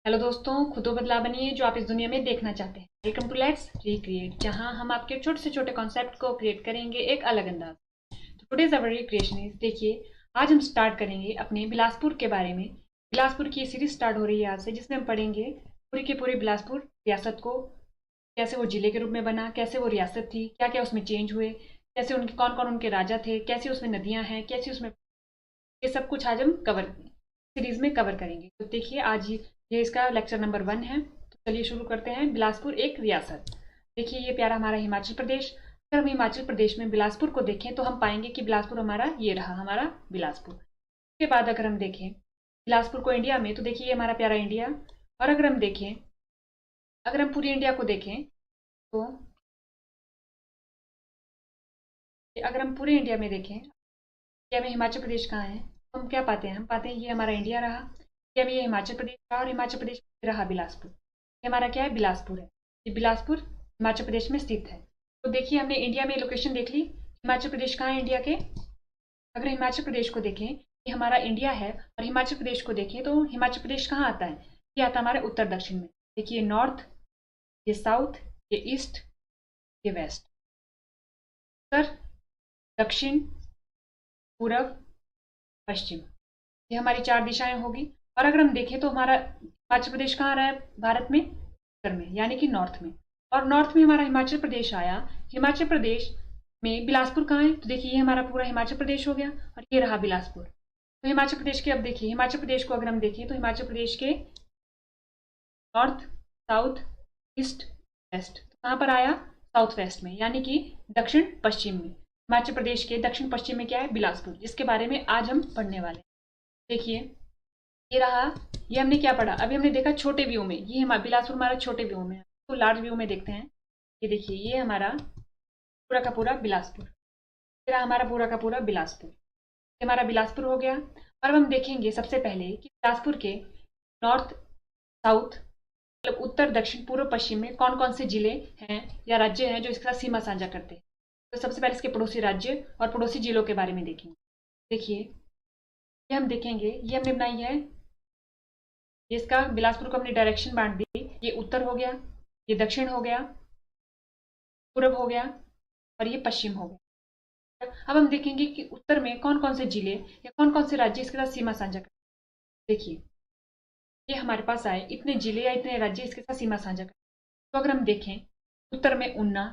Hello दोस्तों, खुद बदलाव बनिए जो आप इस दुनिया में देखना चाहते हैं। वेलकम टू लेट्स रिक्रिएट, जहां हम आपके छोटे से छोटे कॉन्सेप्ट को क्रिएट करेंगे एक अलग अंदाज। तो टुडेज अवर रिक्रिएशन इज, देखिए आज हम स्टार्ट करेंगे अपने बिलासपुर के बारे में। बिलासपुर की सीरीज स्टार्ट हो रही है आज से, जिसमें हम पढ़ेंगे पूरी के पूरी बिलासपुर रियासत को, कैसे वो जिले के रूप में बना, कैसे वो रियासत थी, क्या क्या उसमें चेंज हुए, कैसे उनके कौन कौन उनके राजा थे, कैसी उसमें नदियां हैं, कैसी उसमें, ये सब कुछ आज हम कवर सीरीज में कवर करेंगे। तो देखिए आज ये इसका लेक्चर नंबर 1 है। तो चलिए शुरू करते हैं। बिलासपुर एक रियासत। देखिए ये प्यारा हमारा हिमाचल प्रदेश। अगर हम हिमाचल प्रदेश में बिलासपुर को देखें तो हम पाएंगे कि बिलासपुर हमारा ये रहा, हमारा बिलासपुर। उसके बाद अगर हम देखें बिलासपुर को इंडिया में, तो देखिए ये हमारा प्यारा इंडिया। और अगर हम देखें, अगर हम पूरी इंडिया को देखें तो अगर हम पूरे इंडिया में देखें, इंडिया में हिमाचल प्रदेश कहाँ है, तो हम क्या पाते हैं, हम पाते हैं ये हमारा इंडिया रहा, इंडिया में ये हिमाचल प्रदेश रहा, और हिमाचल प्रदेश में रहा बिलासपुर। ये हमारा क्या है, बिलासपुर है। ये बिलासपुर हिमाचल प्रदेश में स्थित है। तो देखिए हमने इंडिया में लोकेशन देख ली। हिमाचल प्रदेश कहाँ है इंडिया के, अगर हिमाचल प्रदेश को देखें, ये हमारा इंडिया है, और हिमाचल प्रदेश को देखें तो हिमाचल प्रदेश कहाँ आता है, ये आता है हमारे उत्तर दक्षिण में। देखिए नॉर्थ, ये साउथ, ये ईस्ट, ये वेस्ट, उत्तर, दक्षिण, पूरब, पश्चिम, ये हमारी 4 दिशाएं होगी। और अगर हम देखें तो हमारा हिमाचल प्रदेश कहाँ रहा है भारत में, उत्तर में, यानी कि नॉर्थ में। और नॉर्थ में हमारा हिमाचल प्रदेश आया। हिमाचल प्रदेश में बिलासपुर कहाँ है, तो देखिए ये हमारा पूरा हिमाचल प्रदेश हो गया, और ये रहा बिलासपुर। तो हिमाचल प्रदेश के, अब देखिए हिमाचल प्रदेश को अगर हम देखें तो हिमाचल प्रदेश के नॉर्थ, साउथ, ईस्ट, वेस्ट, तो कहाँ पर आया, साउथ वेस्ट में, यानी कि दक्षिण पश्चिम में। हिमाचल प्रदेश के दक्षिण पश्चिम में क्या है, बिलासपुर, जिसके बारे में आज हम पढ़ने वाले हैं। देखिए ये रहा, ये हमने क्या पढ़ा, अभी हमने देखा छोटे व्यू में, ये हमारा बिलासपुर हमारा छोटे व्यू में है। तो लार्ज व्यू में देखते हैं। ये देखिए ये हमारा पूरा का पूरा बिलासपुर, ये रहा हमारा पूरा का पूरा बिलासपुर, ये हमारा बिलासपुर हो गया। और अब हम देखेंगे सबसे पहले कि बिलासपुर के नॉर्थ, साउथ, मतलब उत्तर, दक्षिण, पूर्व, पश्चिम में कौन कौन से जिले हैं या राज्य हैं जो इसके साथ सीमा साझा करते हैं। तो सबसे पहले इसके पड़ोसी राज्य और पड़ोसी जिलों के बारे में देखेंगे। देखिए ये हम देखेंगे, ये हमने बनाई है, ये इसका बिलासपुर को हमने डायरेक्शन बांट दी। ये उत्तर हो गया, ये दक्षिण हो गया, पूर्व हो गया, और ये पश्चिम हो गया। अब हम देखेंगे कि उत्तर में कौन कौन से जिले या कौन कौन से राज्य इसके साथ सीमा साझा करते हैं। देखिए ये हमारे पास आए इतने जिले या इतने राज्य इसके साथ सीमा साझा करते हैं। तो अगर हम देखें, उत्तर में ऊना,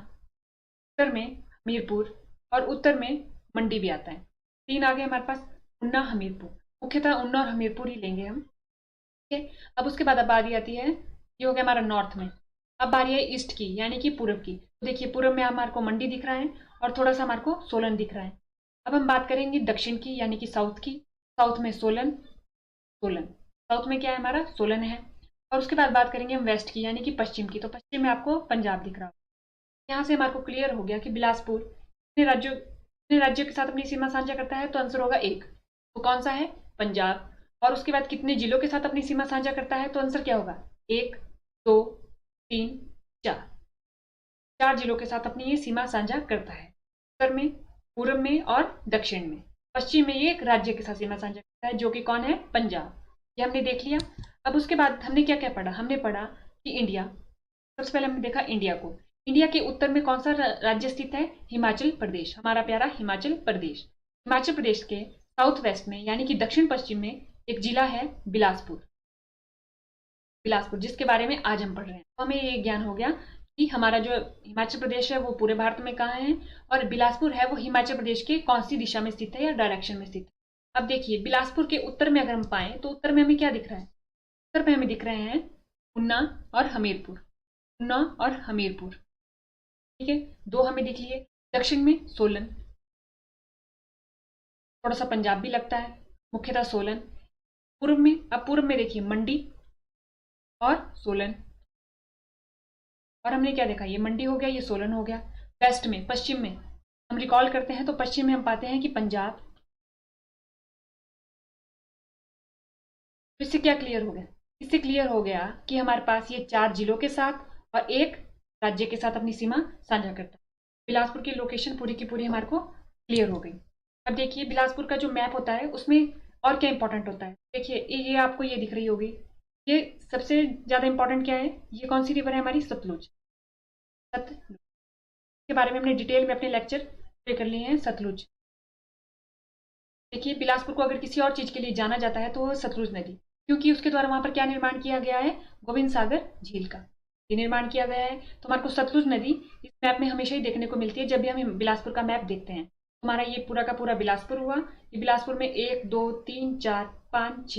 उत्तर में हमीरपुर, और उत्तर में मंडी भी आता है। 3 आ गए हमारे पास, ऊना, हमीरपुर। मुख्यतः ऊना और हमीरपुर ही लेंगे हम। ठीक है, अब उसके बाद अब बारी आती है, ये हो गया हमारा नॉर्थ में। अब बारी है ईस्ट की, यानी कि पूरब की। तो देखिए पूरब में हमारे को मंडी दिख रहा है, और थोड़ा सा हमारे को सोलन दिख रहा है। अब हम बात करेंगे दक्षिण की, यानी कि साउथ की। साउथ में सोलन, सोलन, साउथ में क्या है हमारा, सोलन है। और उसके बाद बात करेंगे हम वेस्ट की, यानी कि पश्चिम की। तो पश्चिम में आपको पंजाब दिख रहा है। यहाँ से हमारे को क्लियर हो गया कि बिलासपुर कितने राज्यों के साथ अपनी सीमा साझा करता है, तो आंसर होगा 1। तो कौन सा है, पंजाब। और उसके बाद कितने जिलों के साथ अपनी सीमा साझा करता है, तो आंसर क्या होगा, 1, 2, 3, 4। 4 जिलों के साथ अपनी ये सीमा साझा करता है, उत्तर में, पूर्व में और दक्षिण में। पश्चिम में ये एक राज्य के साथ सीमा साझा करता है, जो कि कौन है, पंजाब। ये हमने देख लिया। अब उसके बाद हमने क्या क्या पढ़ा, हमने पढ़ा कि इंडिया, सबसे पहले हमने देखा इंडिया को। इंडिया के उत्तर में कौन सा राज्य स्थित है, हिमाचल प्रदेश, हमारा प्यारा हिमाचल प्रदेश। हिमाचल प्रदेश के साउथ वेस्ट में, यानी कि दक्षिण पश्चिम में एक जिला है बिलासपुर, बिलासपुर, जिसके बारे में आज हम पढ़ रहे हैं। तो हमें ये ज्ञान हो गया कि हमारा जो हिमाचल प्रदेश है वो पूरे भारत में कहाँ है, और बिलासपुर है वो हिमाचल प्रदेश के कौन सी दिशा में स्थित है या डायरेक्शन में स्थित है। अब देखिए बिलासपुर के उत्तर में अगर हम पाए, तो उत्तर में हमें क्या दिख रहा है, उत्तर में हमें दिख रहे हैं ऊना और हमीरपुर, ऊना और हमीरपुर। ठीक है, 2 हमें दिख लिए। दक्षिण में सोलन, थोड़ा सा पंजाब भी लगता है, मुख्यतः सोलन। पूर्व में, अब पूर्व में देखिए मंडी और सोलन, और हमने क्या देखा, ये मंडी हो गया, ये सोलन हो गया। वेस्ट में, पश्चिम में हम रिकॉल करते हैं, तो पश्चिम में हम पाते हैं कि पंजाब। तो इससे क्या क्लियर हो गया, इससे क्लियर हो गया कि हमारे पास ये 4 जिलों के साथ और एक राज्य के साथ अपनी सीमा साझा करता है। बिलासपुर की लोकेशन पूरी की पूरी हमारे को क्लियर हो गई। अब देखिए बिलासपुर का जो मैप होता है उसमें और क्या इंपॉर्टेंट होता है। देखिए ये आपको ये दिख रही होगी, ये सबसे ज़्यादा इंपॉर्टेंट क्या है, ये कौन सी रिवर है हमारी, सतलुज। सतलुज के बारे में हमने डिटेल में अपने लेक्चर पूरे कर लिए हैं। सतलुज, देखिए बिलासपुर को अगर किसी और चीज़ के लिए जाना जाता है तो वो सतलुज नदी, क्योंकि उसके द्वारा वहां पर क्या निर्माण किया गया है, गोविंद सागर झील का ये निर्माण किया गया है। तो हमारे को सतलुज नदी इस मैप में हमेशा ही देखने को मिलती है जब भी हम बिलासपुर का मैप देखते हैं। हमारा ये पूरा का पूरा बिलासपुर हुआ। ये बिलासपुर में 1 2 3 4 5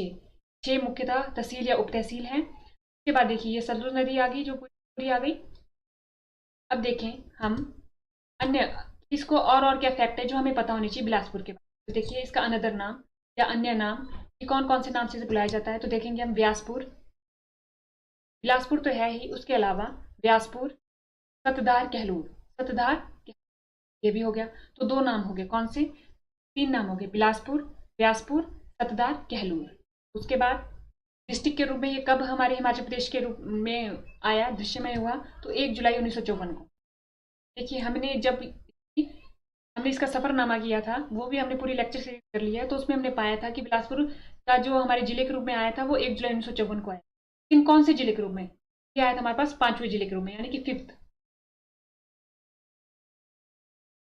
6 मुख्यतः तहसील या उप तहसील है। उसके बाद देखिए ये सतलुज नदी आ गई जो पूरी आ गई। अब देखें हम अन्य इसको और क्या फैक्ट है जो हमें पता होनी चाहिए बिलासपुर के बारे में। तो देखिए इसका अनदर नाम या अन्य नाम, ये कौन कौन से नाम से बुलाया जाता है, तो देखेंगे हम व्यासपुर, बिलासपुर तो है ही, उसके अलावा व्यासपुर, सतधार, कहलूर। सतधार ये भी हो गया, तो 2 नाम हो गए, कौन से, 3 नाम हो गए, बिलासपुर, व्यासपुर, सतधार, कहलूर। उसके बाद डिस्ट्रिक्ट के रूप में ये कब हमारे हिमाचल प्रदेश के रूप में आया, दृश्यमय हुआ, तो 1 जुलाई 1954 को। देखिए हमने इसका सफरनामा किया था, वो भी हमने पूरी लेक्चर सीरीज कर लिया है, तो उसमें हमने पाया था कि बिलासपुर का जो हमारे जिले के रूप में आया था वो 1 जुलाई 1954 को आया। लेकिन कौन से जिले के रूप में ये आया था, हमारे पास 5वें जिले के रूप में, यानी कि 5th।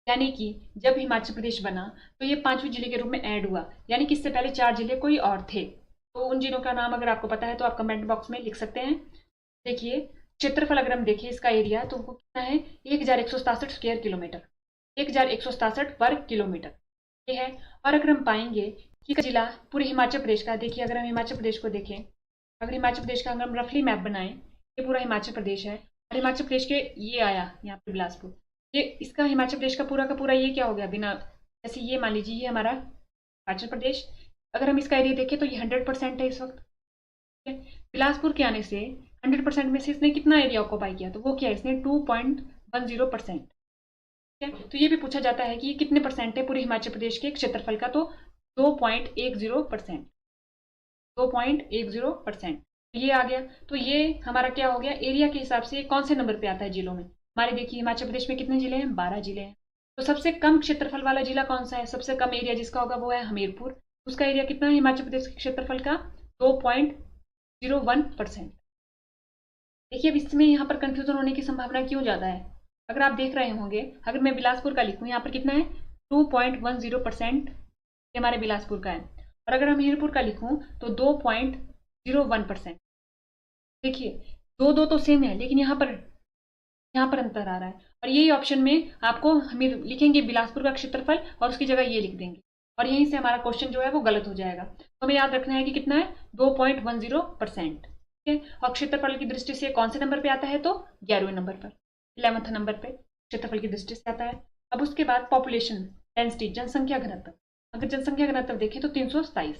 यानी कि जब हिमाचल प्रदेश बना तो ये 5वें जिले के रूप में ऐड हुआ, यानी कि इससे पहले 4 जिले कोई और थे। तो उन जिलों का नाम अगर आपको पता है तो आप कमेंट बॉक्स में लिख सकते हैं। देखिए क्षेत्रफल अगर हम देखें इसका एरिया तो वो कितना है, 1167 स्क्वायर किलोमीटर, 1167 वर्ग किलोमीटर ये है। और अगर हम पाएंगे कि जिला पूरे हिमाचल प्रदेश का, देखिए अगर हम हिमाचल प्रदेश को देखें, अगर हिमाचल प्रदेश का अगर हम रफली मैप बनाएं, ये पूरा हिमाचल प्रदेश है और हिमाचल प्रदेश के ये आया यहाँ पे बिलासपुर, ये इसका हिमाचल प्रदेश का पूरा ये क्या हो गया, बिना जैसे ये मान लीजिए ये हमारा हिमाचल प्रदेश, अगर हम इसका एरिया देखें तो ये 100% है इस वक्त। बिलासपुर के आने से 100% में से इसने कितना एरिया ऑक्यूपाई किया, तो वो क्या है, इसने 2.10%। तो ये भी पूछा जाता है कि ये कितने परसेंट है पूरे हिमाचल प्रदेश के क्षेत्रफल का, तो 2.10%, 2.10%। ये आ गया, तो ये हमारा क्या हो गया, एरिया के हिसाब से कौन से नंबर पे आता है जिलों में। हमारे देखिए हिमाचल प्रदेश में कितने जिले हैं, 12 जिले हैं। तो सबसे कम क्षेत्रफल वाला जिला कौन सा है, सबसे कम एरिया जिसका होगा वो है हमीरपुर। उसका एरिया कितना है हिमाचल प्रदेश के क्षेत्रफल का, 2.01%। देखिए अब इसमें यहाँ पर कंफ्यूजन होने की संभावना क्यों ज्यादा है, अगर आप देख रहे होंगे, अगर मैं बिलासपुर का लिखूं यहाँ पर कितना है, 2.10% ये हमारे बिलासपुर का है, और अगर हम हमीरपुर का लिखूं तो 2.01%। देखिए दो दो तो सेम है, लेकिन यहाँ पर अंतर आ रहा है, और यही ऑप्शन में आपको हम लिखेंगे बिलासपुर का क्षेत्रफल और उसकी जगह ये लिख देंगे, और यहीं से हमारा क्वेश्चन जो है वो गलत हो जाएगा। तो हमें याद रखना है कि कितना है, 2.10%। ठीक है, और क्षेत्रफल की दृष्टि से कौन से नंबर पे आता है, तो 11वें नंबर पर, 11th नंबर पे क्षेत्रफल की दृष्टि से आता है। अब उसके बाद पॉपुलेशन डेंसिटी, जनसंख्या घनत्व, अगर जनसंख्या घनत्व देखें तो 327,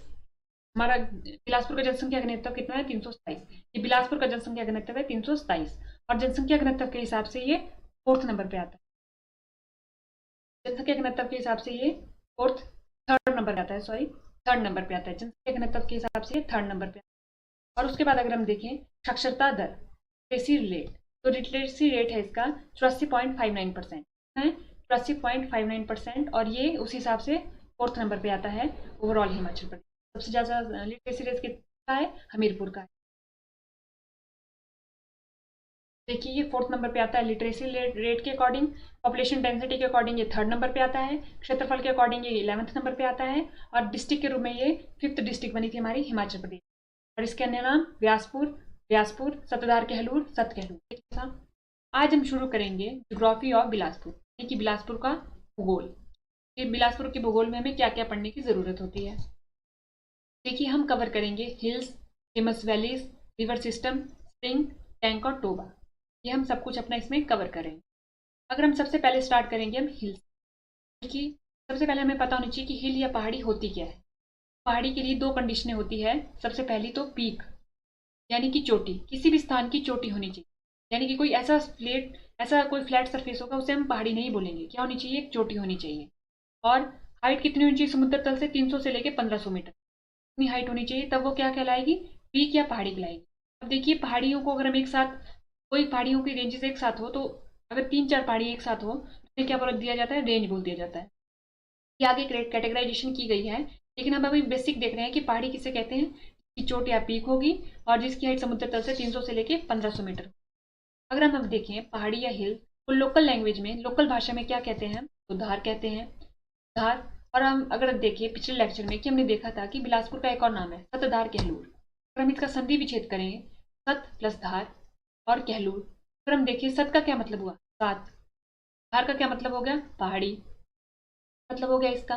हमारा बिलासपुर का जनसंख्या घनत्व कितना है, 327। ये बिलासपुर का जनसंख्या घनत्व है 327, और जनसंख्या घनत्व के हिसाब से ये 4th नंबर पे आता है। जनसंख्या घनत्व के हिसाब से ये थर्ड नंबर पे आता है, सॉरी 3rd नंबर पे आता है, जनसंख्या घनत्व के हिसाब से 3rd नंबर पे आता है। और उसके बाद अगर हम देखें साक्षरता दर, लिटरेसी रेट, तो लिटरेसी रेट है इसका 84.59% है, 84.59%, और ये उस हिसाब से 4th नंबर पे आता है ओवरऑल हिमाचल प्रदेश। सबसे ज्यादा लिटरेसी रेट कितना है, हमीरपुर का है। देखिए ये 4th नंबर पे आता है लिटरेसी रेट के अकॉर्डिंग, पॉपुलेशन डेंसिटी के अकॉर्डिंग ये 3rd नंबर पे आता है, क्षेत्रफल के अकॉर्डिंग ये 11th नंबर पे आता है, और डिस्ट्रिक्ट के रूप में ये 5th डिस्ट्रिक्ट बनी थी हमारी हिमाचल प्रदेश। और इसके अन्य नाम व्यासपुर, सतधार, कहलूर, सत कहलूर। आज हम शुरू करेंगे ज्योग्राफी ऑफ बिलासपुर, यानी कि बिलासपुर का भूगोल। ये बिलासपुर के भूगोल में हमें क्या क्या पढ़ने की जरूरत होती है। देखिए हम कवर करेंगे hills, famous valleys, river system, spring, tank और टोबा, ये हम सब कुछ अपना इसमें कवर करेंगे। अगर हम सबसे पहले स्टार्ट करेंगे हम हिल्स। देखिए सबसे पहले हमें पता होनी चाहिए कि हिल या पहाड़ी होती क्या है। पहाड़ी के लिए 2 कंडीशनें होती है। सबसे पहली तो पीक, यानी कि चोटी, किसी भी स्थान की चोटी होनी चाहिए, यानी कि कोई ऐसा कोई फ्लैट सरफेस होगा उसे हम पहाड़ी नहीं बोलेंगे, क्या होनी चाहिए, एक चोटी होनी चाहिए। और हाइट कितनी होनी चाहिए समुद्र तल से, 300 से लेकर 1500 मीटर, इतनी हाइट होनी चाहिए, तब वो क्या कहलाएगी, पीक या पहाड़ी कहलाएगी। अब देखिए पहाड़ियों को अगर हम एक साथ, कोई पहाड़ियों की रेंजेस एक साथ हो, तो अगर 3-4 पहाड़ी एक साथ हो तो क्या बोल दिया जाता है, रेंज बोल दिया जाता है। ये आगे कैटेगराइजेशन की गई है, लेकिन हम अभी बेसिक देख रहे हैं कि पहाड़ी किसे कहते हैं, की चोट या पीक होगी और जिसकी हाइट समुद्र तल से 300 से लेके 1500 मीटर। अगर हम अब देखें पहाड़ी या हिल, तो लोकल लैंग्वेज में, लोकल भाषा में क्या कहते हैं, तो धार कहते हैं, धार। और हम अगर देखें पिछले लेक्चर में कि हमने देखा था कि बिलासपुर का एक और नाम है सतधार कहलूर। अगर हम इसका संधि विच्छेद करें, सत प्लस धार और कहलूर, अगर हम देखें सत का क्या मतलब हुआ, सात, धार का क्या मतलब हो गया, पहाड़ी मतलब हो गया इसका,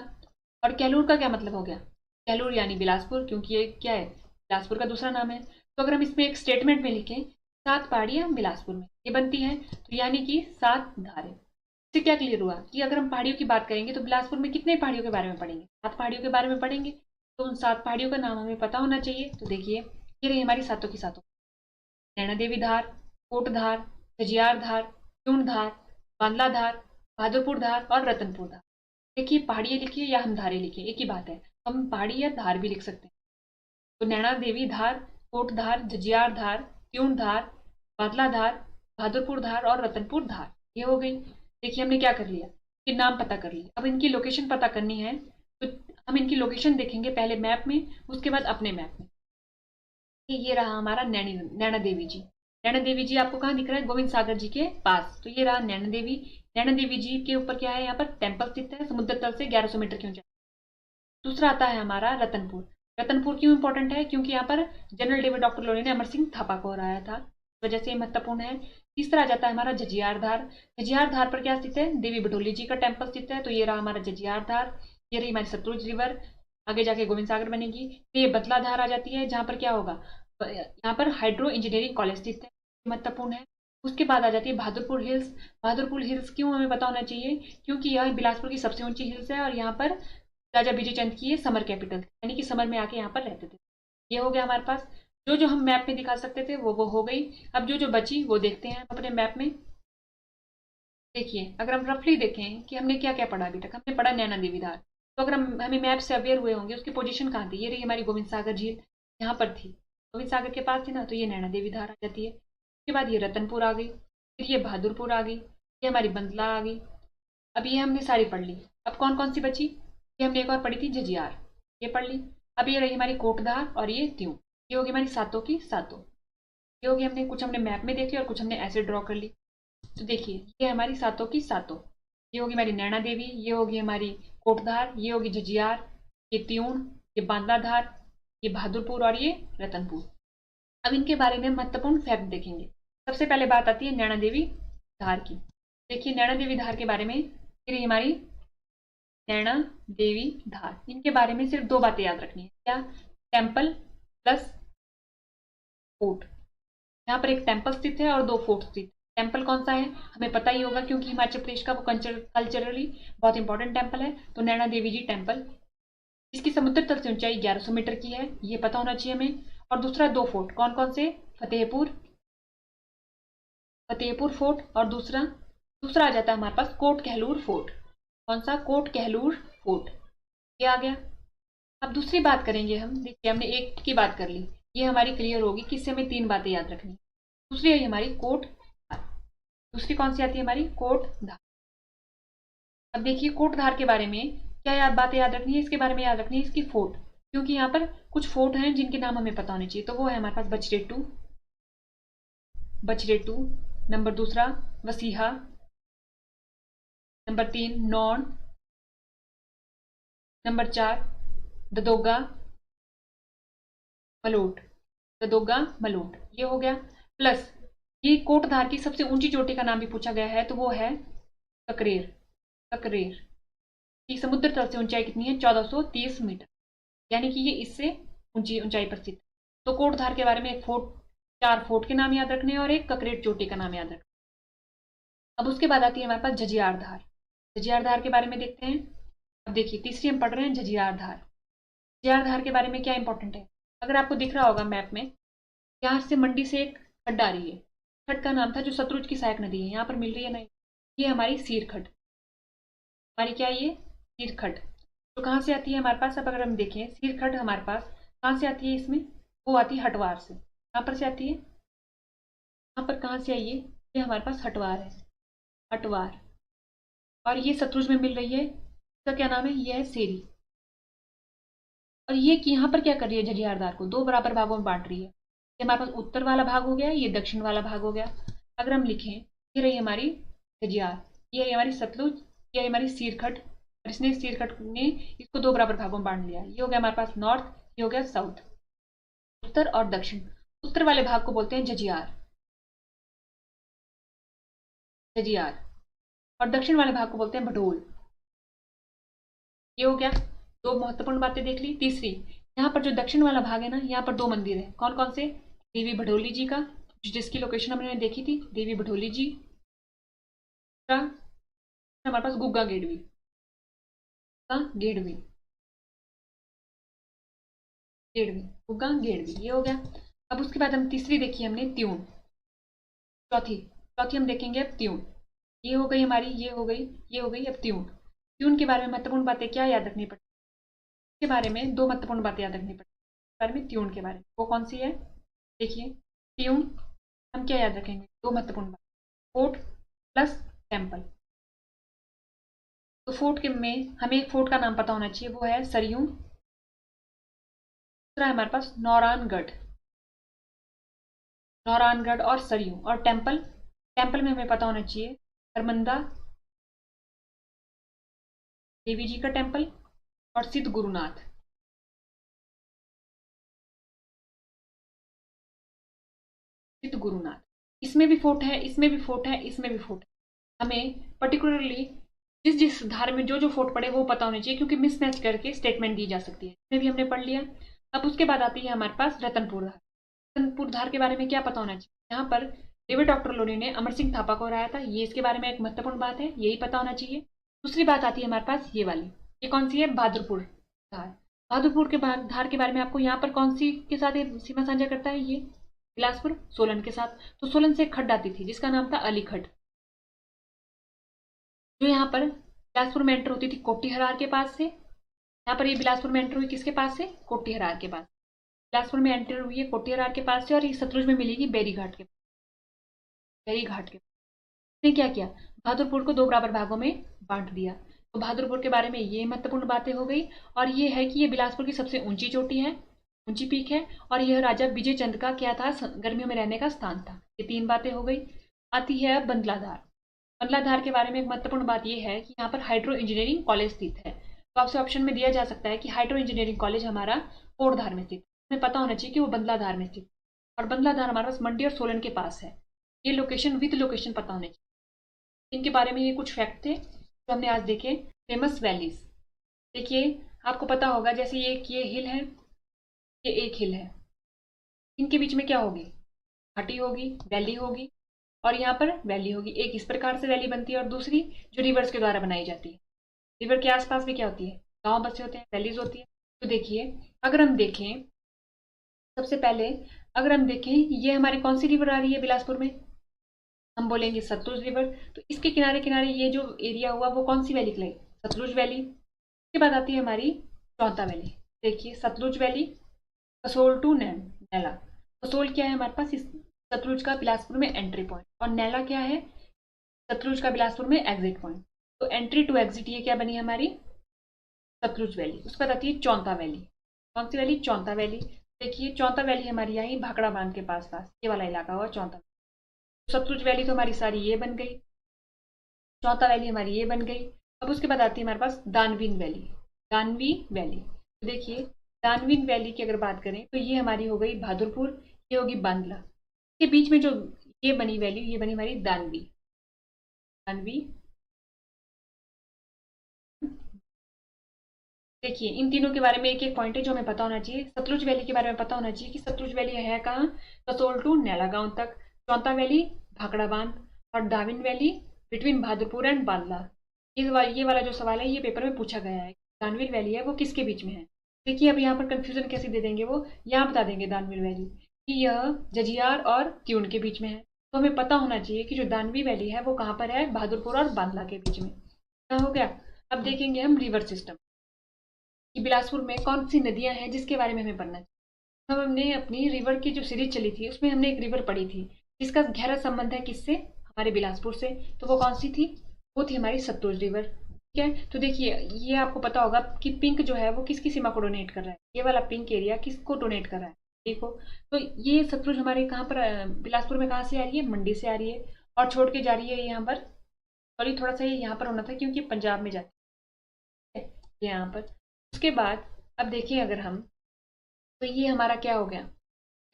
और कहलूर का क्या मतलब हो गया, कहलूर यानी बिलासपुर, क्योंकि ये क्या है, बिलासपुर का दूसरा नाम है। तो अगर हम इसमें एक स्टेटमेंट में लिखें सात पहाड़ियां बिलासपुर में, ये बनती है, तो यानी कि सात धारें। इससे क्या क्लियर हुआ कि अगर हम पहाड़ियों की बात करेंगे तो बिलासपुर में कितने पहाड़ियों के बारे में पढ़ेंगे, सात पहाड़ियों के बारे में पढ़ेंगे। तो उन सात पहाड़ियों का नाम हमें पता होना चाहिए। तो देखिए ये रही हमारी सातों की सातों, नैना देवी धार, कोट धार, खजियार धार, चूर्ण धार, बांदला धार, बहादुरपुर धार और रतनपुर धार। देखिए पहाड़ियाँ लिखिए या हम धारे लिखिए एक ही बात है, हम पहाड़ी या धार भी लिख सकते हैं। तो नैना देवी धार, कोट धार, झज्जियार धार, त्यूण धार, बादला धार, बहादुरपुर धार और रतनपुर धार, ये हो गई। देखिए हमने क्या कर लिया, कि नाम पता कर लिया। अब इनकी लोकेशन पता करनी है, तो हम इनकी लोकेशन देखेंगे पहले मैप में, उसके बाद अपने मैप में। ये रहा हमारा नैना देवी जी। नैना देवी जी आपको कहाँ दिख रहा है, गोविंद सागर जी के पास। तो ये रहा नैना देवी। नैना देवी जी के ऊपर क्या है, यहाँ पर टेम्पल स्थित है, समुद्र तल से 1100 मीटर की ऊंचाई। दूसरा आता है हमारा रतनपुर। रतनपुर क्यों इंपॉर्टेंट है, क्योंकि यहाँ पर जनरल डेविड डॉक्टर लोने ने अमर सिंह थापा को हराया था, इस वजह से महत्वपूर्ण है। तीसरा आ जाता है हमारा झज्जियार धार। झज्जियार धार पर क्या स्थित है, देवी बटोली जी का टेम्पल स्थित है। तो ये रहा हमारा झज्जियार धार। ये रही हमारी सतलुज रिवर, आगे जाके गोविंद सागर बनेगी। तो ये बतला धार आ जाती है, जहाँ पर क्या होगा, यहाँ पर हाइड्रो इंजीनियरिंग कॉलेज स्थित है, महत्वपूर्ण है। उसके बाद आ जाती है बहादुरपुर हिल्स। बहादुरपुर हिल्स क्यों हमें पता होना चाहिए, क्योंकि यह बिलासपुर की सबसे ऊंची हिल्स है और यहाँ पर राजा बीजीचंद की ये समर कैपिटल, यानी कि समर में आके यहाँ पर रहते थे। ये हो गया हमारे पास, जो जो हम मैप में दिखा सकते थे वो हो गई। अब जो जो बची वो देखते हैं अपने मैप में। देखिए अगर हम रफली देखें कि हमने क्या क्या पढ़ा अभी तक, हमने पढ़ा नैना देवी धार। तो अगर हमें मैप से अवेयर हुए होंगे उसकी पोजीशन कहाँ थी, ये रही हमारी गोविंद सागर झील, यहाँ पर थी, गोविंद सागर के पास थी ना, तो ये नैना देवी धार आ जाती है। उसके बाद ये रतनपुर आ गई, फिर ये बहादुरपुर आ गई, ये हमारी बंदला आ गई। अब ये हमने सारी पढ़ ली। अब कौन कौन सी बची, ये हमने एक और पढ़ी थी झज्जियार, ये पढ़ ली। अब ये रही हमारी कोटधार और ये त्यूं, ये होगी हमारी सातों की सातों। ये होगी, हमने कुछ हमने मैप में देख ली और कुछ हमने ऐसे ड्रॉ कर ली। तो देखिए ये हमारी सातों की सातों, ये होगी हमारी नैना देवी, ये होगी हमारी कोटधार, ये होगी झज्जियार, ये त्यूण, ये बांदलाधार, ये बहादुरपुर और ये रतनपुर। अब इनके बारे में महत्वपूर्ण फैक्ट देखेंगे। सबसे पहले बात आती है नैना देवी धार की। देखिए नैना देवी धार के बारे में, फिर हमारी नैना देवी धार, इनके बारे में सिर्फ दो बातें याद रखनी है, क्या, टेम्पल प्लस फोर्ट। यहाँ पर एक टेम्पल स्थित है और दो फोर्ट स्थित। टेम्पल कौन सा है हमें पता ही होगा, क्योंकि हिमाचल प्रदेश का वो कल्चरली बहुत इंपॉर्टेंट टेम्पल है। तो नैना देवी जी टेम्पल, इसकी समुद्र तल से ऊंचाई 1100 मीटर की है, ये पता होना चाहिए हमें। और दूसरा दो फोर्ट कौन कौन से, फतेहपुर, फतेहपुर फोर्ट, और दूसरा दूसरा आ जाता है हमारे पास कोट कहलूर फोर्ट। कौन सा, कोट कहलूर फोर्ट, ये आ गया। अब दूसरी बात करेंगे हम, देखिए हमने एक की बात कर ली, ये हमारी क्लियर होगी, किससे हमें तीन बातें याद रखनी। दूसरी है हमारी कोट धार, दूसरी कौन सी आती है हमारी, कोट धार। अब देखिए कोट धार के बारे में क्या बातें याद रखनी है, इसके बारे में याद रखनी है इसकी फोर्ट, क्योंकि यहाँ पर कुछ फोर्ट हैं जिनके नाम हमें पता होने चाहिए। तो वो है हमारे पास बछरेटू, बछरेटू, नंबर दूसरा वसीहा, नंबर तीन नौन, नंबर चार ददोगा मलोट, ददोगा मलोट, ये हो गया। प्लस ये कोटधार की सबसे ऊंची चोटी का नाम भी पूछा गया है, तो वो है ककरेर, ककरेर की समुद्र तल से ऊंचाई कितनी है, 1430 मीटर, यानी कि ये इससे ऊंची ऊंचाई पर स्थित। तो कोटधार के बारे में एक फोर्ट, चार फोर्ट के नाम याद रखने हैं और एक ककरेर चोटी का नाम याद रखना। अब उसके बाद आती है हमारे पास झज्जियार धार। झज्जियार धार के बारे में देखते हैं। अब देखिए तीसरी हम पढ़ रहे हैं झज्जियार धार। झज्जियार धार के बारे में क्या इंपॉर्टेंट है, अगर आपको दिख रहा होगा मैप में, यहाँ से मंडी से एक खड्ड आ रही है, खड्ड का नाम था जो सतलुज की सहायक नदी है, यहाँ पर मिल रही है ना, ये हमारी सीर खड्ड, हमारी क्या है ये सीर खड्ड। तो कहाँ से आती है हमारे पास, अब अगर हम देखें सीर खड्ड हमारे पास कहाँ से आती है, इसमें वो आती है हटवार से। कहाँ पर से आती है, यहाँ पर कहाँ से आई है, ये हमारे पास हटवार है, हटवार, और ये सतलुज में मिल रही है, इसका क्या नाम है, ये है सेरी। और ये कि यहाँ पर क्या कर रही है, झज्जियार धार को दो बराबर भागों में बांट रही है। ये हमारे पास उत्तर वाला भाग हो गया, ये दक्षिण वाला भाग हो गया। अगर हम लिखें, ये रही हमारी झज्जियार, ये है हमारी सतलुज, ये है हमारी सिरखट, और इसने सिरखट ने इसको दो बराबर भागों में बांट लिया। ये हो गया हमारे पास नॉर्थ, ये हो गया साउथ, उत्तर और दक्षिण। उत्तर वाले भाग को बोलते हैं झज्जियार, झज्जियार, और दक्षिण वाले भाग को बोलते हैं भडोल। ये हो गया, दो महत्वपूर्ण बातें देख ली। तीसरी, यहाँ पर जो दक्षिण वाला भाग है ना, यहाँ पर दो मंदिर है। कौन कौन से? देवी भडोली जी का, जिसकी लोकेशन हमने देखी थी, देवी भडोली जी का। हमारे पास गुग्गा गेडवी का, गेडवी, गेडवी, गुग्गा गेडवी, ये हो गया। अब उसके बाद हम तीसरी देखी हमने त्यून। चौथी, चौथी हम देखेंगे अब त्यून। ये हो गई हमारी, ये हो गई, ये हो गई। अब त्यून, त्यून के बारे में महत्वपूर्ण बातें क्या याद रखनी पड़ती है? के बारे में दो महत्वपूर्ण बातें याद रखनी पड़ती है बारे में, त्यून के बारे में। वो कौन सी है? देखिए, त्यून हम क्या याद रखेंगे? दो महत्वपूर्ण बातें, फोर्ट प्लस टेम्पल। तो फोर्ट के में हमें एक फोर्ट का नाम पता होना चाहिए, वो है सरयू। दूसरा है हमारे पास नौरानगढ़, नौरानगढ़ और सरयू। और टेम्पल, टेम्पल में हमें पता होना चाहिए हरमंदा देवी जी का टेम्पल और सिद्ध गुरुनाथ। सिद्ध गुरुनाथ, इसमें भी फोर्ट है, इसमें भी फोर्ट है, इसमें भी फोर्ट है। हमें पर्टिकुलरली जिस जिस धार में जो जो फोर्ट पड़े वो पता होने चाहिए, क्योंकि मिसमैच करके स्टेटमेंट दी जा सकती है। इसमें भी हमने पढ़ लिया। अब उसके बाद आती है हमारे पास रतनपुर धार। रतनपुर धार के बारे में क्या पता होना चाहिए? यहाँ पर डेविड डॉक्टर लोनी ने अमर सिंह थापा को हराया था, ये इसके बारे में एक महत्वपूर्ण बात है, यही पता होना चाहिए। दूसरी बात आती है हमारे पास ये वाली, ये कौन सी है? बहादुरपुर धार। बहादुरपुर के धार के बारे में आपको यहाँ पर कौन सी के साथ सीमा साझा करता है? ये बिलासपुर सोलन के साथ। तो सोलन से एक खड्ड आती थी जिसका नाम था अली खड्ड, जो यहाँ पर बिलासपुर में एंटर होती थी कोटिहरार के पास से। यहाँ पर ये बिलासपुर में एंटर हुई किसके पास से? कोटिहरार के पास। बिलासपुर में एंटर हुई है कोटिहरार के पास से, और ये सतलुज में मिलेगी बेरी घाट के, बेरी घाट के। इसने क्या किया? बहादुरपुर को दो बराबर भागों में बांट दिया। तो बहादुरपुर के बारे में ये महत्वपूर्ण बातें हो गई। और ये है कि ये बिलासपुर की सबसे ऊंची चोटी है, ऊंची पीक है, और यह राजा विजय चंद का क्या था? गर्मियों में रहने का स्थान था। ये तीन बातें हो गई। आती है अब बंदलाधार। बंदलाधार के बारे में एक महत्वपूर्ण बात यह है कि यहाँ पर हाइड्रो इंजीनियरिंग कॉलेज स्थित है। तो आपसे ऑप्शन में दिया जा सकता है कि हाइड्रो इंजीनियरिंग कॉलेज हमारा कोटधार में स्थित, हमें पता होना चाहिए कि वो बंदलाधार में स्थित। और बंदलाधार हमारे पास मंडी और सोलन के पास है। ये लोकेशन विद लोकेशन पता होने चाहिए। इनके बारे में ये कुछ फैक्ट थे जो हमने आज देखे। फेमस वैलीज, देखिए आपको पता होगा, जैसे ये हिल है, ये एक हिल है, इनके बीच में क्या होगी? घाटी होगी, वैली होगी, और यहाँ पर वैली होगी। एक इस प्रकार से वैली बनती है, और दूसरी जो रिवर्स के द्वारा बनाई जाती है। रिवर के आसपास भी क्या होती है? गांव बसे होते हैं, वैलीज होती है। तो देखिए, अगर हम देखें, सबसे पहले अगर हम देखें, ये हमारी कौन सी रिवर आ रही है बिलासपुर में? हम बोलेंगे सतलुज रिवर। तो इसके किनारे किनारे ये जो एरिया हुआ वो कौन सी वैली कहलाई? सतलुज वैली। उसके बाद आती है हमारी चौथा वैली। देखिए, सतलुज वैली, कसोल टू नैला। कसोल क्या है हमारे पास? इस सतलुज का बिलासपुर में एंट्री पॉइंट, और नैला क्या है? सतलुज का बिलासपुर में एग्जिट पॉइंट। तो एंट्री टू एग्जिट ये क्या बनी हमारी? सतलुज वैली। उसके बाद आती है चौंता वैली। कौन सी वैली? चौंता वैली। देखिए, चौंता वैली हमारी यहीं भाखड़ा बांध के पास पास ये वाला इलाका हुआ चौंता। सतलुज वैली तो हमारी सारी ये बन गई, चौथा वैली हमारी ये बन गई। अब उसके बाद आती है हमारे पास दानवीन वैली। दानवी वैली, तो देखिए दानवीन वैली की अगर बात करें तो ये हमारी हो गई बहादुरपुर, ये होगी बांदला। के बीच में जो ये बनी वैली, ये बनी हमारी दानवी। दानवी, देखिए इन तीनों के बारे में एक एक पॉइंट है जो हमें पता होना चाहिए। सतलुज वैली के बारे में पता होना चाहिए कि सतलुज वैली है कहाँ? कसोल टू नैला गांव तक। चौथा वैली भाखड़ा बांध, और दाविन वैली बिटवीन बहादुरपुर एंड बांदला। ये वाला जो सवाल है ये पेपर में पूछा गया है। दानवीर वैली है वो किसके बीच में है? देखिए अब यहाँ पर कंफ्यूजन कैसे दे देंगे, वो यहाँ बता देंगे दानवीर वैली कि यह जजियार और त्यून के बीच में है। तो हमें पता होना चाहिए कि जो दानवी वैली है वो कहाँ पर है? बहादुरपुर और बांदला के बीच में। क्या हो गया? अब देखेंगे हम रिवर सिस्टम कि बिलासपुर में कौन सी नदियां हैं जिसके बारे में हमें पढ़ना चाहिए। हमने अपनी रिवर की जो सीरीज चली थी उसमें हमने एक रिवर पढ़ी थी जिसका गहरा संबंध है किससे? हमारे बिलासपुर से। तो वो कौन सी थी? वो थी हमारी सतलुज रिवर। ठीक है। तो देखिए ये आपको पता होगा कि पिंक जो है वो किसकी सीमा को डोनेट कर रहा है, ये वाला पिंक एरिया किसको डोनेट कर रहा है, देखो। तो ये सतलुज हमारे कहाँ पर बिलासपुर में कहाँ से आ रही है, मंडी से आ रही है, और छोड़ के जा रही है यहाँ पर, सॉरी थोड़ा सा ये यहाँ पर होना था क्योंकि पंजाब में जाती है यहाँ पर। उसके बाद अब देखिए अगर हम, तो ये हमारा क्या हो गया,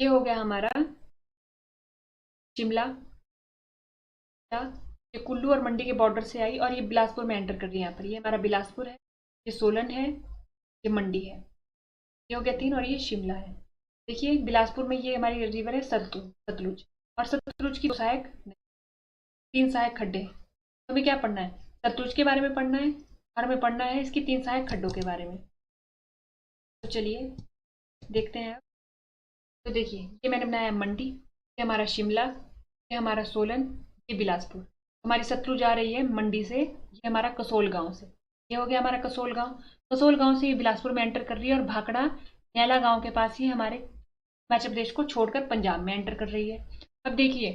ये हो गया हमारा शिमला, ये कुल्लू और मंडी के बॉर्डर से आई और ये बिलासपुर में एंटर कर रही है यहाँ पर, ये हमारा बिलासपुर है, ये सोलन है, ये मंडी है, ये हो गया 3, और ये शिमला है। देखिए बिलासपुर में ये हमारी रिवर है सतलुज, और सतलुज की 3 सहायक खड्डे हैं। तो हमें क्या पढ़ना है, सतलुज के बारे में पढ़ना है और हमें पढ़ना है इसकी 3 सहायक खड्डों के बारे में। तो चलिए देखते हैं। तो देखिए ये मैंने बनाया मंडी, ये हमारा शिमला, ये हमारा सोलन, ये बिलासपुर। हमारी सतलुज आ रही है मंडी से, ये हमारा कसोल गांव से, ये हो गया हमारा कसोल गांव। कसोल गांव से ये बिलासपुर में एंटर कर रही है और भाखड़ा नैला गांव के पास ही हमारे हिमाचल प्रदेश को छोड़कर पंजाब में एंटर कर रही है। अब देखिए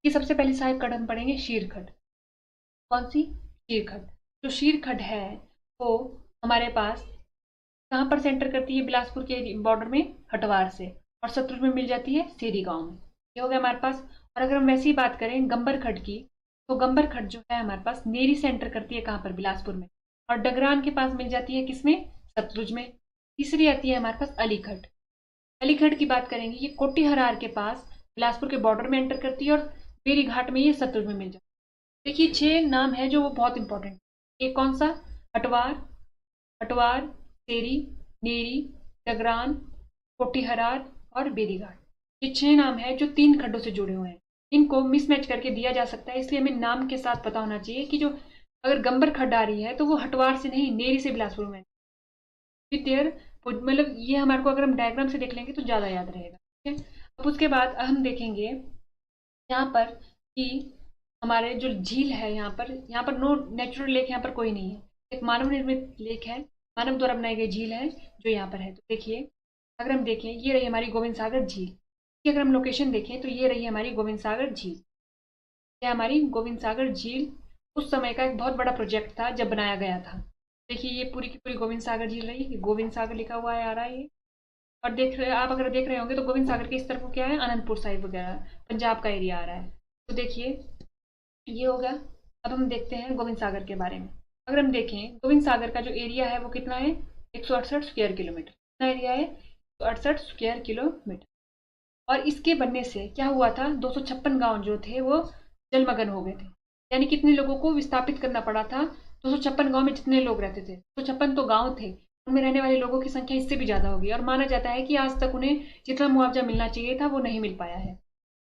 ये सबसे पहली सहायक खड्ड हम पढ़ेंगे शीरखड्ड। कौन सी, शीरखड्ड। जो शीरखड्ड है वो हमारे पास कहाँ पर सेंटर करती है, बिलासपुर के बॉर्डर में हटवार से, और सतलुज में मिल जाती है सेरी गांव में। ये हो गया हमारे पास। और अगर हम वैसे ही बात करें गंबर खड्ड की, तो गंबर खड्ड जो है हमारे पास नेरी से एंटर करती है कहाँ पर, बिलासपुर में, और डगरान के पास मिल जाती है किसमें, सतलुज में। तीसरी आती है हमारे पास अलीखड्ड। अलीखड्ड की बात करेंगे, ये कोटिहरार के पास बिलासपुर के बॉर्डर में एंटर करती है और बेरी घाट में ये सतलुज में मिल जाती है। देखिए 6 नाम है जो वो बहुत इंपॉर्टेंट। एक कौन सा, हटवार, हटवार, सेरी, नेरी, डगरान, कोटिहरार और बेरीघाट। ये 6 नाम है जो 3 खड्डों से जुड़े हुए हैं। इनको मिसमैच करके दिया जा सकता है, इसलिए हमें नाम के साथ पता होना चाहिए कि जो अगर गंबर खड्ड आ रही है तो वो हटवार से नहीं, नेरी से बिलासपुर में। मतलब ये हमारे को अगर हम डायग्राम से देख लेंगे तो ज़्यादा याद रहेगा, ठीक है। अब उसके बाद हम देखेंगे यहाँ पर कि हमारे जो झील है यहाँ पर नो नेचुरल लेक यहाँ पर कोई नहीं है, एक मानव निर्मित लेक है, मानव द्वारा बनाई गई झील है जो यहाँ पर है। तो देखिए अगर हम देखें, ये रही हमारी गोविंद सागर झील की अगर हम लोकेशन देखें तो ये रही हमारी गोविंद सागर झील। यह हमारी गोविंद सागर झील उस समय का एक बहुत बड़ा प्रोजेक्ट था जब बनाया गया था। देखिए ये पूरी की पूरी गोविंद सागर झील रही, गोविंद सागर लिखा हुआ है आ रहा है ये। और आप अगर देख रहे होंगे तो गोविंद सागर के इस तरफ क्या है, अनंतपुर साहिब वगैरह पंजाब का एरिया आ रहा है। तो देखिए ये होगा। अब हम देखते हैं गोविंद सागर के बारे में। अगर हम देखें गोविंद सागर का जो एरिया है वो कितना है, 168 स्क्वायर किलोमीटर। कितना एरिया है, 168 स्क्वायर किलोमीटर। और इसके बनने से क्या हुआ था, 256 गांव जो थे वो जलमग्न हो गए थे, यानी कितने लोगों को विस्थापित करना पड़ा था। 256 गांव में जितने लोग रहते थे, 256 तो गांव थे, उनमें रहने वाले लोगों की संख्या इससे भी ज्यादा होगी, और माना जाता है कि आज तक उन्हें जितना मुआवजा मिलना चाहिए था वो नहीं मिल पाया है।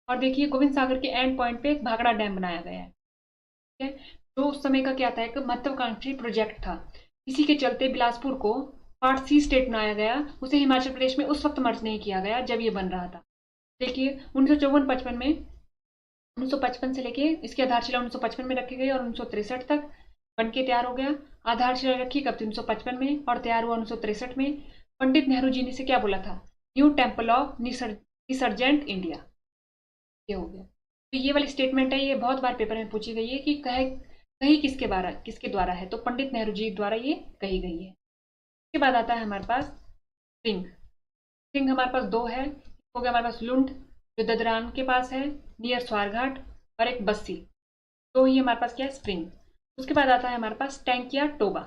और देखिए गोविंद सागर के एंड पॉइंट पे एक भाखड़ा डैम बनाया गया है, ठीक है, जो उस समय का क्या था, एक महत्वाकांक्षी प्रोजेक्ट था। इसी के चलते बिलासपुर को पार्ट सी स्टेट बनाया गया, उसे हिमाचल प्रदेश में उस वक्त मर्ज नहीं किया गया जब ये बन रहा था। देखिए 1954-55 में, 1955 से लेके इसकी आधारशिला 1955 में रखी गई और 1963 तक बन के तैयार हो गया। आधारशिला रखी कब, 1955 में, और तैयार हुआ 1963 में। पंडित नेहरू जी ने इसे क्या बोला था, new temple of resurgent India, ये हो गया। तो ये वाली स्टेटमेंट है, ये बहुत बार पेपर में पूछी गई है कि कही किसके द्वारा है, तो पंडित नेहरू जी द्वारा ये कही गई है। इसके बाद आता है हमारे पास स्प्रिंग। स्प्रिंग हमारे पास 2 है, हो गया हमारे पास लुंड जो ददरान के पास है नियर स्वारघाट, और एक बस्सी। तो ये हमारे पास क्या है, स्प्रिंग। उसके बाद आता है हमारे पास टैंक या टोबा।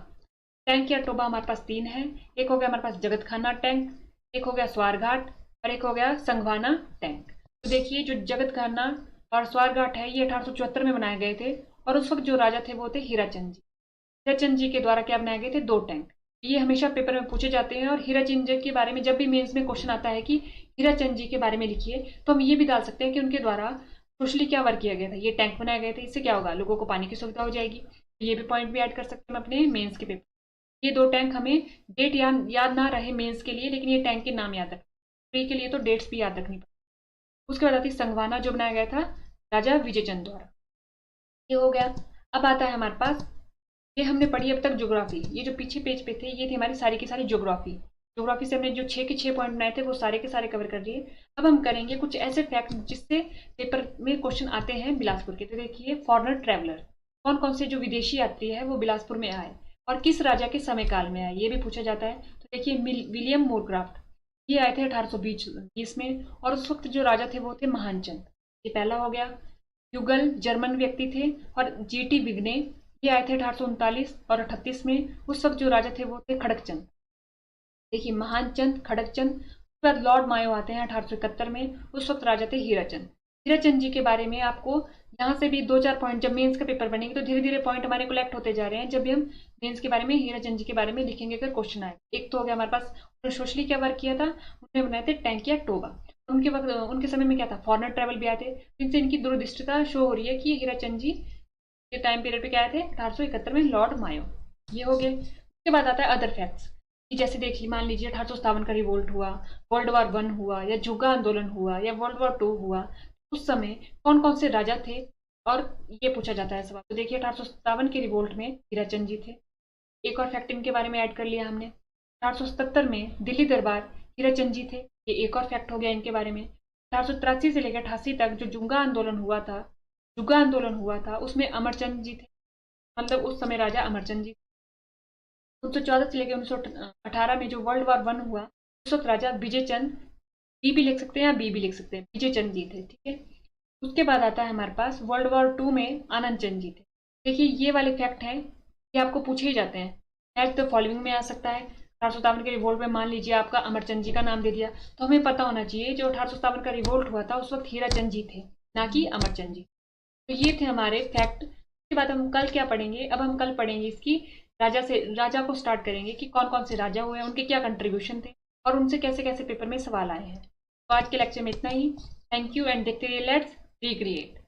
टैंक या टोबा हमारे पास 3 है, एक हो गया हमारे पास जगत खाना टैंक, एक हो गया स्वारघाट, और एक हो गया संगवाना टैंक। तो देखिए जो जगत खाना और स्वारघाट है ये 1874 में बनाए गए थे, और उस वक्त जो राजा थे वो थे हीराचंद जी। हीराचंद जी के द्वारा क्या बनाए गए थे, 2 टैंक। ये हमेशा पेपर में पूछे जाते हैं, और हीराचंद जी के बारे में जब भी मेंस में क्वेश्चन आता है कि हीराचंद जी के बारे में लिखिए, तो हम ये भी डाल सकते हैं कि उनके द्वारा सोशली क्या वर्क किया गया था, ये टैंक बनाए गए थे, इससे क्या होगा, लोगों को पानी की सुविधा हो जाएगी। ये भी पॉइंट भी ऐड कर सकते हैं हम अपने मेंस के पेपर। ये 2 टैंक हमें डेट याद ना रहे मेंस के लिए, लेकिन ये टैंक के नाम याद रखें, प्री के लिए तो डेट्स भी याद रखनी पड़ेगी। उसके बाद आती है संगवाना जो बनाया गया था राजा विजयचंद द्वारा, ये हो गया। अब आता है हमारे पास, ये हमने पढ़ी अब तक ज्योग्राफी, ये जो पीछे पेज पे थे ये थी हमारी सारी की सारी ज्योग्राफी से हमने जो 6 के 6 पॉइंट बनाए थे वो सारे के सारे कवर कर दिए। अब हम करेंगे कुछ ऐसे फैक्ट जिससे पेपर में क्वेश्चन आते हैं बिलासपुर के। तो देखिए फॉरेनर ट्रैवलर, कौन कौन से जो विदेशी यात्री है वो बिलासपुर में आए। और किस राजा के समय काल में आए, ये भी पूछा जाता है। तो देखिए विलियम मोरक्राफ्ट, ये आए थे 1820 में, और उस वक्त जो राजा थे वो थे महानचंद, ये पहला हो गया। युगल जर्मन व्यक्ति थे। और जीटी विग्ने, ये आए थे 1839 और 38 में, उस वक्त जो राजा थे वो थे खड़कचंद। देखिए महानचंद, खड़कचंद। उसके बाद लॉर्ड मायो आते हैं 1871 में, उस वक्त राजा थे हीराचंद। हीराचंद जी के बारे में आपको यहाँ से भी 2-4 पॉइंट, जब मेंस का पेपर बनेंगे तो धीरे धीरे पॉइंट हमारे कलेक्ट होते जा रहे हैं, जब भी हम मेंस के बारे में हीराचंद जी के बारे में लिखेंगे अगर क्वेश्चन आए। एक तो हो गया हमारे पास, उन्होंने सोशली क्या वर्क किया था, उन्होंने बनाए थे टैंक या टोबा। उनके वक्त, उनके समय में क्या था, फॉरनर ट्रैवल भी आए थे, जिनसे इनकी दूरदृष्टिता शो हो रही है कि हीराचंद जी के टाइम पीरियड पे क्या आए थे 1871 में, लॉर्ड मायो। ये हो गए। उसके बाद आता है अदर फैक्ट्स, जैसे देखिए मान लीजिए 1857 का रिवोल्ट हुआ, वर्ल्ड वॉर 1 हुआ, या जुगा आंदोलन हुआ, या वर्ल्ड वॉर 2 हुआ, उस समय कौन कौन से राजा थे, और ये पूछा जाता है सवाल। तो देखिए 1857 के रिवोल्ट में हीराचंद जी थे। एक और फैक्ट इनके बारे में ऐड कर लिया हमने। 1877 में दिल्ली दरबार, हीराचंद जी थे, ये एक और फैक्ट हो गया इनके बारे में। 1883 से लेकर 88 तक जो जुगा आंदोलन हुआ था उसमें अमरचंद जी थे, मतलब उस समय राजा अमरचंद जी। 1914 से लेकर 1918 में जो वर्ल्ड वॉर 1 हुआ, उस वक्त राजा विजय चंद, डी भी लिख सकते हैं या बी भी लिख सकते हैं, विजय चंद जी थे, ठीक है। उसके बाद आता है हमारे पास वर्ल्ड वॉर 2 में आनंद चंद जी थे। देखिए ये वाले फैक्ट हैं, ये आपको पूछे ही जाते हैं, मैच द फॉलोइंग में आ सकता है। 1857 के रिवोल्ट में मान लीजिए आपका अमरचंद जी का नाम दे दिया, तो हमें पता होना चाहिए जो 1857 का रिवोल्ट हुआ था उस वक्त हीराचंद जी थे, ना कि अमरचंद जी। तो ये थे हमारे फैक्ट। उसके बाद हम कल क्या पढ़ेंगे, अब हम कल पढ़ेंगे इसकी राजा को स्टार्ट करेंगे कि कौन कौन से राजा हुए, उनके क्या कंट्रीब्यूशन थे, और उनसे कैसे कैसे पेपर में सवाल आए हैं। तो आज के लेक्चर में इतना ही। थैंक यू एंड देखते रहिए लेट्स रिक्रिएट।